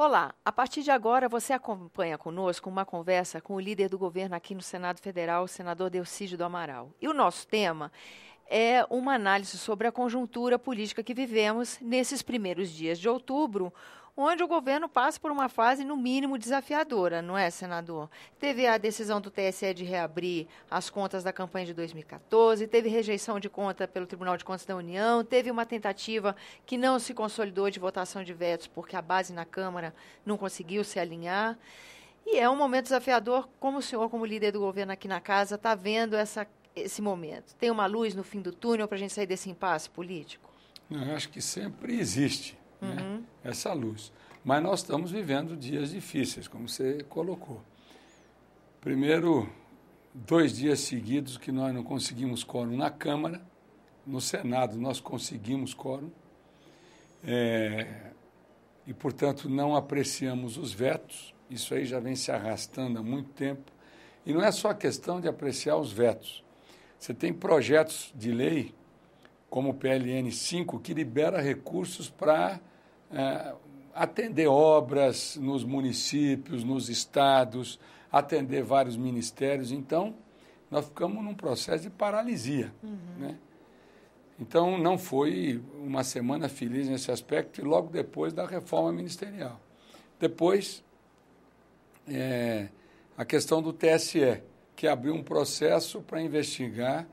Olá, a partir de agora você acompanha conosco uma conversa com o líder do governo aqui no Senado Federal, o senador Delcídio do Amaral. E o nosso tema é uma análise sobre a conjuntura política que vivemos nesses primeiros dias de outubro, onde o governo passa por uma fase, no mínimo, desafiadora, não é, senador? Teve a decisão do TSE de reabrir as contas da campanha de 2014, teve rejeição de conta pelo Tribunal de Contas da União, teve uma tentativa que não se consolidou de votação de vetos, porque a base na Câmara não conseguiu se alinhar. E é um momento desafiador. Como o senhor, como líder do governo aqui na casa, está vendo esse momento? Tem uma luz no fim do túnel para a gente sair desse impasse político? Eu acho que sempre existe, né, essa luz. Mas nós estamos vivendo dias difíceis, como você colocou. Primeiro, 2 dias seguidos que nós não conseguimos quórum na Câmara, no Senado nós conseguimos quórum, e, portanto, não apreciamos os vetos. Isso aí já vem se arrastando há muito tempo. E não é só questão de apreciar os vetos. Você tem projetos de lei, como o PLN 5, que libera recursos para atender obras nos municípios, nos estados, atender vários ministérios. Então, nós ficamos num processo de paralisia, né? Então, não foi uma semana feliz nesse aspecto, e logo depois da reforma ministerial. Depois, a questão do TSE, que abriu um processo para investigar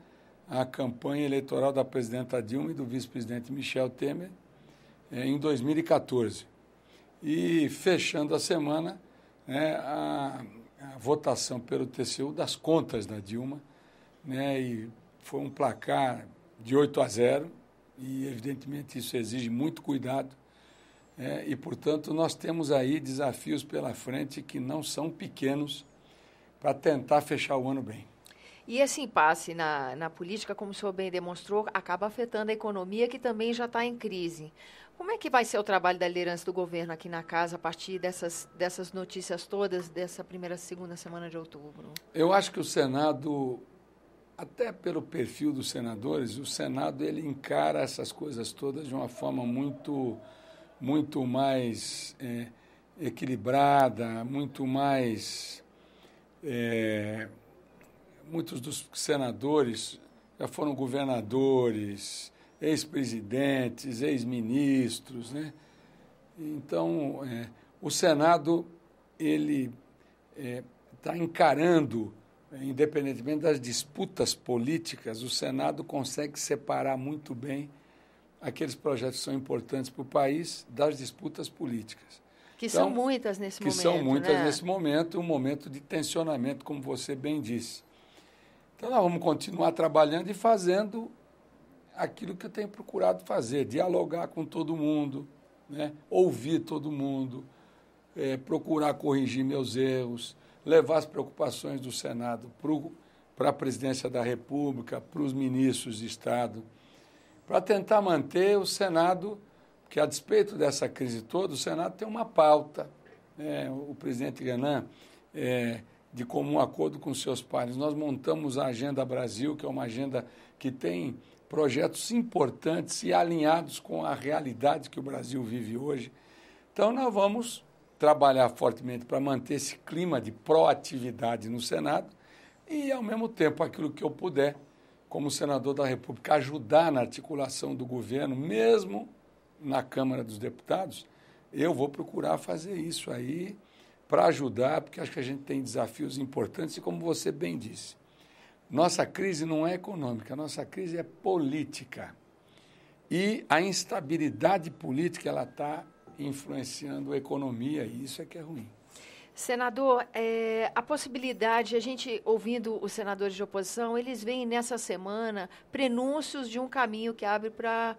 a campanha eleitoral da presidenta Dilma e do vice-presidente Michel Temer em 2014. E, fechando a semana, a votação pelo TCU das contas da Dilma, né, e foi um placar de 8-0, e, evidentemente, isso exige muito cuidado. E, portanto, nós temos aí desafios pela frente que não são pequenos para tentar fechar o ano bem. E esse impasse na política, como o senhor bem demonstrou, acaba afetando a economia, que também já está em crise. Como é que vai ser o trabalho da liderança do governo aqui na casa a partir dessas notícias todas, dessa segunda semana de outubro? Eu acho que o Senado, até pelo perfil dos senadores, o Senado ele encara essas coisas todas de uma forma muito mais equilibrada, muito mais... muitos dos senadores já foram governadores, ex-presidentes, ex-ministros, né? Então, o Senado ele está encarando, independentemente das disputas políticas, o Senado consegue separar muito bem aqueles projetos que são importantes para o país das disputas políticas. Que são muitas nesse momento, Que são muitas né? nesse momento, um momento de tensionamento, como você bem disse. Então, nós vamos continuar trabalhando e fazendo aquilo que eu tenho procurado fazer, dialogar com todo mundo, né? Ouvir todo mundo, procurar corrigir meus erros, levar as preocupações do Senado para a presidência da República, para os ministros de Estado, para tentar manter o Senado, porque, a despeito dessa crise toda, o Senado tem uma pauta. O presidente Renan, de comum acordo com seus pares, nós montamos a Agenda Brasil, que é uma agenda que tem projetos importantes e alinhados com a realidade que o Brasil vive hoje. Então, nós vamos trabalhar fortemente para manter esse clima de proatividade no Senado e, ao mesmo tempo, aquilo que eu puder, como senador da República, ajudar na articulação do governo, mesmo na Câmara dos Deputados, eu vou procurar fazer isso aí para ajudar, porque acho que a gente tem desafios importantes e, como você bem disse, nossa crise não é econômica, nossa crise é política. E a instabilidade política ela está influenciando a economia, e isso é que é ruim. Senador, a possibilidade, a gente ouvindo os senadores de oposição, eles veem nessa semana prenúncios de um caminho que abre para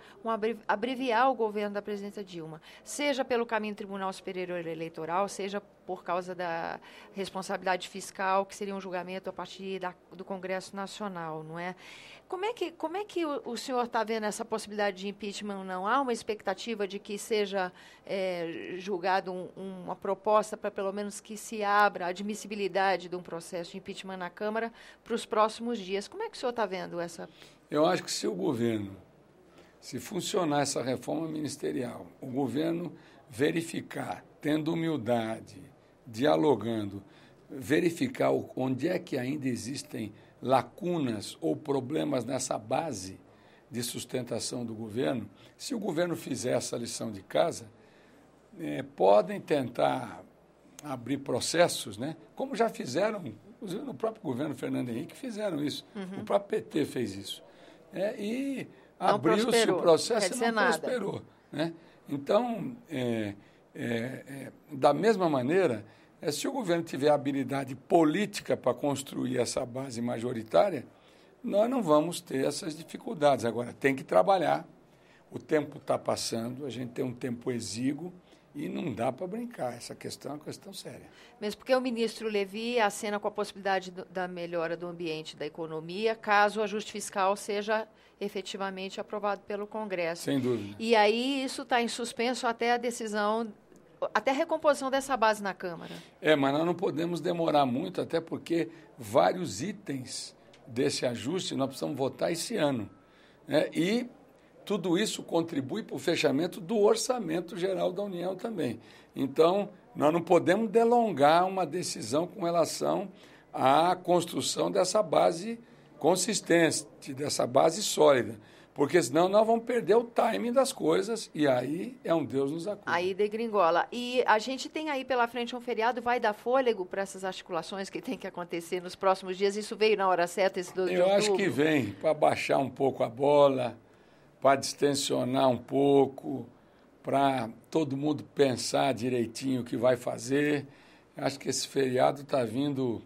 abreviar o governo da presidenta Dilma, seja pelo caminho do Tribunal Superior Eleitoral, seja por causa da responsabilidade fiscal, que seria um julgamento a partir do Congresso Nacional, não é? Como é que o senhor está vendo essa possibilidade de impeachment? Não há uma expectativa de que seja julgado uma proposta para, pelo menos, que se abra a admissibilidade de um processo de impeachment na Câmara para os próximos dias? Como é que o senhor está vendo essa? Eu acho que se o governo, se funcionar essa reforma ministerial, o governo verificar tendo humildade, dialogando, verificar onde é que ainda existem lacunas ou problemas nessa base de sustentação do governo, se o governo fizer essa lição de casa, podem tentar abrir processos, né? Como já fizeram, inclusive no próprio governo Fernando Henrique fizeram isso, o próprio PT fez isso. E abriu-se o processo e não prosperou. Né? Então, da mesma maneira, se o governo tiver habilidade política para construir essa base majoritária, nós não vamos ter essas dificuldades. Agora, tem que trabalhar, o tempo está passando, a gente tem um tempo exíguo e não dá para brincar. Essa questão é uma questão séria. Mesmo porque o ministro Levi acena com a possibilidade da melhora do ambiente da economia, caso o ajuste fiscal seja efetivamente aprovado pelo Congresso. Sem dúvida. E aí isso está em suspenso até a decisão, até a recomposição dessa base na Câmara. Mas nós não podemos demorar muito, até porque vários itens desse ajuste nós precisamos votar esse ano. E tudo isso contribui para o fechamento do Orçamento Geral da União também. Então, nós não podemos delongar uma decisão com relação à construção dessa base consistente, dessa base sólida, porque senão nós vamos perder o timing das coisas e aí é um Deus nos acuda. Aí degringola. E a gente tem aí pela frente um feriado, vai dar fôlego para essas articulações que tem que acontecer nos próximos dias? Isso veio na hora certa, esse 2 de outubro? Eu acho que vem para baixar um pouco a bola, para distensionar um pouco, para todo mundo pensar direitinho o que vai fazer. Acho que esse feriado está vindo...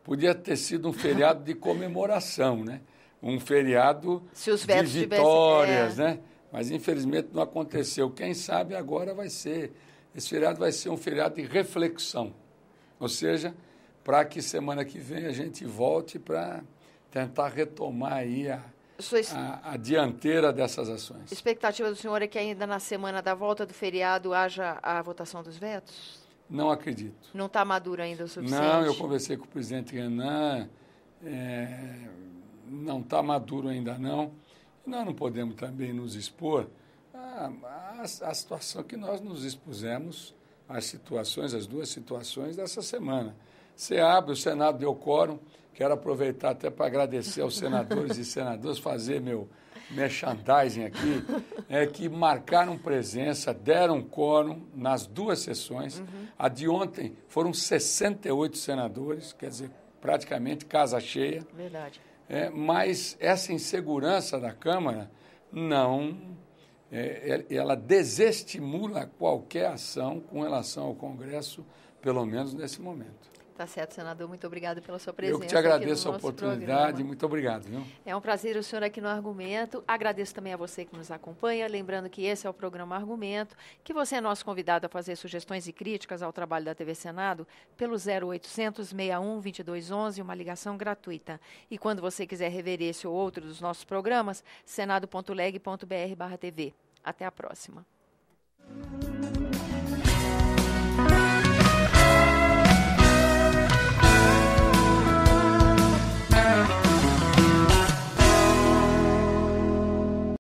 Podia ter sido um feriado de comemoração, né? Um feriado de vitórias, né? Mas, infelizmente, não aconteceu. Quem sabe agora vai ser... Esse feriado vai ser um feriado de reflexão. Ou seja, para que semana que vem a gente volte para tentar retomar aí a dianteira dessas ações. A expectativa do senhor é que ainda na semana da volta do feriado haja a votação dos vetos? Não acredito. Não está maduro ainda o suficiente? Não, eu conversei com o presidente Renan, não está maduro ainda não. Nós não podemos também nos expor à situação que nós nos expusemos, as duas situações dessa semana. Você abre, o Senado deu quórum, quero aproveitar até para agradecer aos senadores e senadoras, fazer meu merchandising aqui, que marcaram presença, deram quórum nas duas sessões. A de ontem foram 68 senadores, quer dizer, praticamente casa cheia. Verdade. Mas essa insegurança da Câmara ela desestimula qualquer ação com relação ao Congresso, pelo menos nesse momento. Tá certo, senador. Muito obrigado pela sua presença. Eu que te agradeço a oportunidade. Programa. Muito obrigado. Viu? É um prazer o senhor aqui no Argumento. Agradeço também a você que nos acompanha. Lembrando que esse é o programa Argumento, que você é nosso convidado a fazer sugestões e críticas ao trabalho da TV Senado pelo 0800 61 2211, uma ligação gratuita. E quando você quiser rever esse ou outro dos nossos programas, senado.leg.br/TV. Até a próxima.